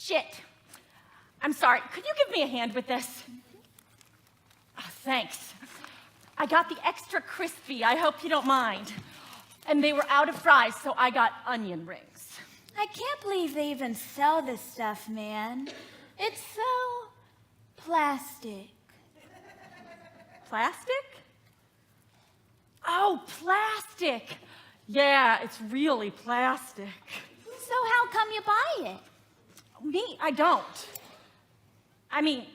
Shit. I'm sorry. Could you give me a hand with this? Oh, thanks. I got the extra crispy. I hope you don't mind. And they were out of fries, so I got onion rings. I can't believe they even sell this stuff, man. It's so plastic. Plastic? Oh, plastic. Yeah, it's really plastic. So how come you buy it? Me, I don't. I mean,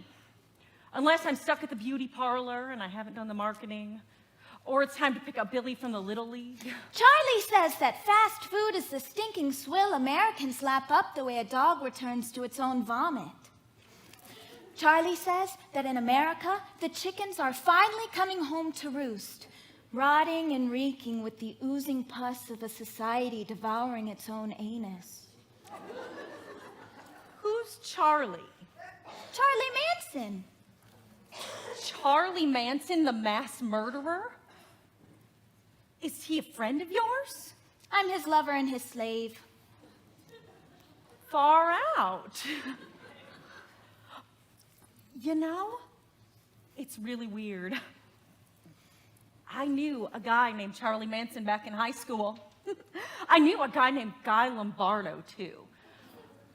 unless I'm stuck at the beauty parlor and I haven't done the marketing, or it's time to pick up Billy from the Little League. Charlie says that fast food is the stinking swill Americans lap up the way a dog returns to its own vomit. Charlie says that in America, the chickens are finally coming home to roost, rotting and reeking with the oozing pus of a society devouring its own anus. Who's Charlie? Charlie Manson. Charlie Manson, the mass murderer? Is he a friend of yours? I'm his lover and his slave. Far out. You know, it's really weird. I knew a guy named Charlie Manson back in high school. I knew a guy named Guy Lombardo, too.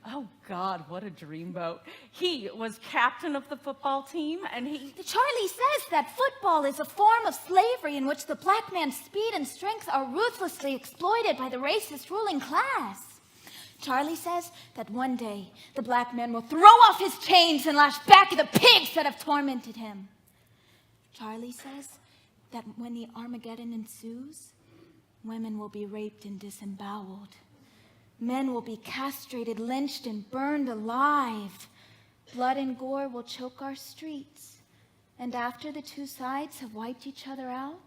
Oh, God, what a dreamboat. He was captain of the football team, and Charlie says that football is a form of slavery in which the black man's speed and strength are ruthlessly exploited by the racist ruling class. Charlie says that one day the black man will throw off his chains and lash back at the pigs that have tormented him. Charlie says that when the Armageddon ensues, women will be raped and disemboweled. Men will be castrated, lynched, and burned alive. Blood and gore will choke our streets. And after the two sides have wiped each other out,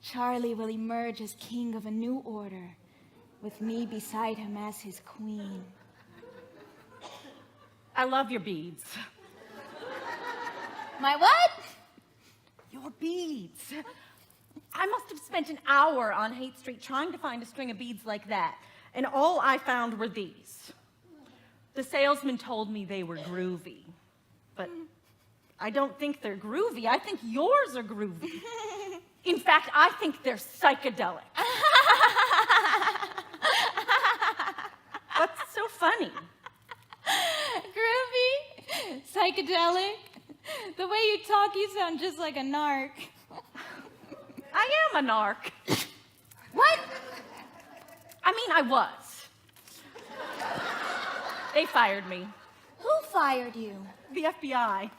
Charlie will emerge as king of a new order, with me beside him as his queen. I love your beads. My what? Your beads. I must have spent an hour on Haight Street trying to find a string of beads like that, and all I found were these. The salesman told me they were groovy, but I don't think they're groovy. I think yours are groovy. In fact, I think they're psychedelic. What's so funny? Groovy, psychedelic. The way you talk, you sound just like a narc. I am a narc. What? I mean, I was. They fired me. Who fired you? The FBI.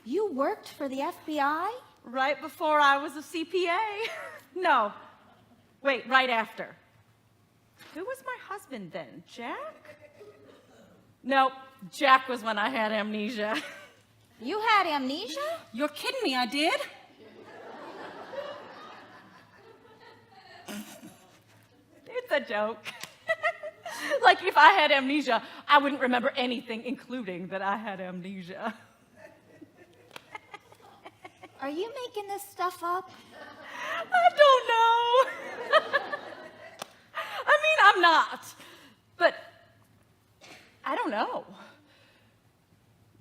You worked for the FBI? Right before I was a CPA. No. Wait, right after. Who was my husband then? Jack? No, Jack was when I had amnesia. You had amnesia? You're kidding me, I did? It's a joke. Like if I had amnesia, I wouldn't remember anything, including that I had amnesia. Are you making this stuff up? I don't know. I mean, I'm not. But I don't know.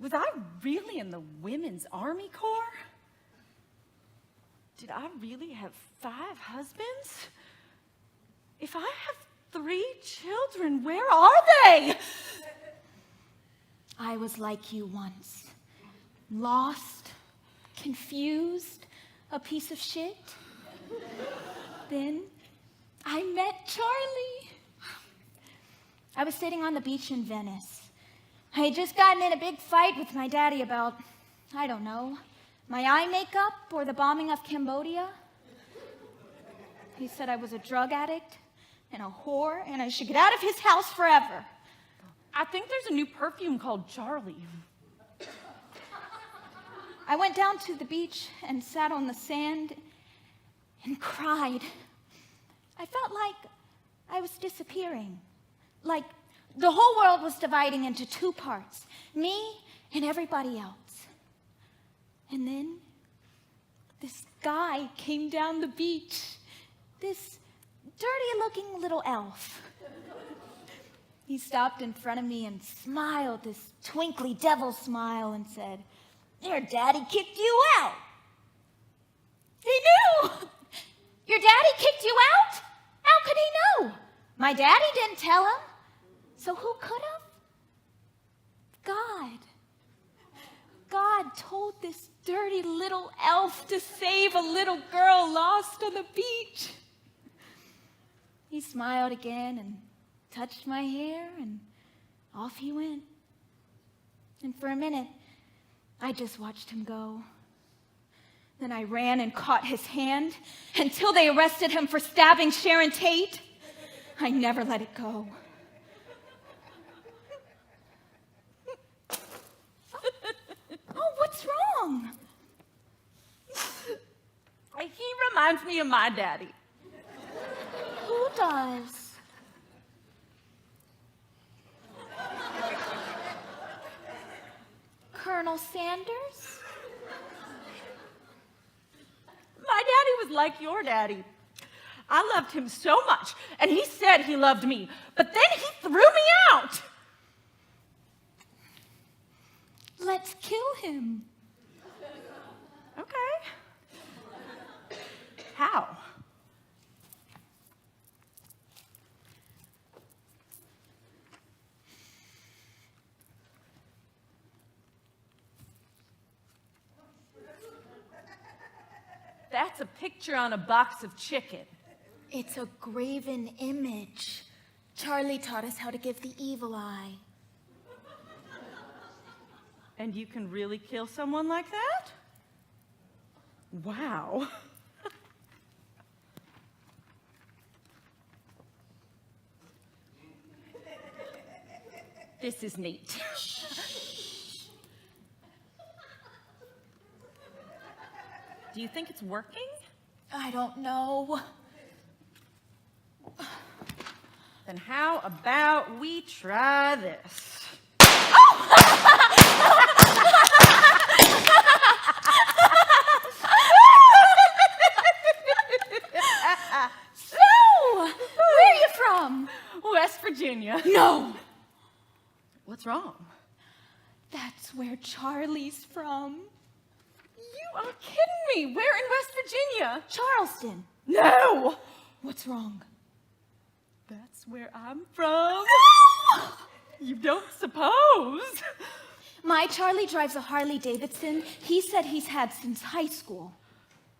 Was I really in the Women's Army Corps? Did I really have 5 husbands? If I have 3 children, where are they? I was like you once. Lost, confused, a piece of shit. Then I met Charlie. I was sitting on the beach in Venice. I had just gotten in a big fight with my daddy about, I don't know, my eye makeup or the bombing of Cambodia. He said I was a drug addict and a whore and I should get out of his house forever. I think there's a new perfume called Charlie. I went down to the beach and sat on the sand and cried. I felt like I was disappearing, like the whole world was dividing into 2 parts, me and everybody else. And then this guy came down the beach, this dirty-looking little elf. He stopped in front of me and smiled this twinkly devil smile and said, "Your daddy kicked you out." He knew! Your daddy kicked you out? How could he know? My daddy didn't tell him. So who could have? God. God told this dirty little elf to save a little girl lost on the beach. He smiled again and touched my hair, and off he went. And for a minute, I just watched him go. Then I ran and caught his hand until they arrested him for stabbing Sharon Tate. I never let it go. Oh, what's wrong? He reminds me of my daddy. Who does? Colonel Sanders? My daddy was like your daddy. I loved him so much, and he said he loved me, but then he threw me out. Let's kill him. Okay. How? That's a picture on a box of chicken. It's a graven image. Charlie taught us how to give the evil eye. And you can really kill someone like that? Wow. This is neat. Do you think it's working? I don't know. Then how about we try this? So, where are you from? West Virginia. No. What's wrong? That's where Charlie's from. You are kidding me. Where in West Virginia? Charleston. No. What's wrong? That's where I'm from. You don't suppose. My Charlie drives a Harley Davidson he said he's had since high school.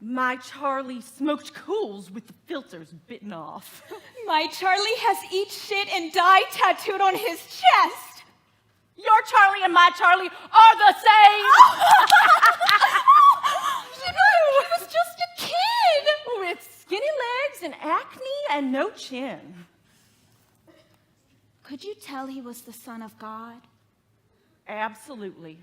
My Charlie smoked cools with the filters bitten off. My Charlie has eat shit and die tattooed on his chest. Your Charlie and my Charlie are the same. He was just a kid. With skinny legs and acne and no chin. Could you tell he was the son of God? Absolutely.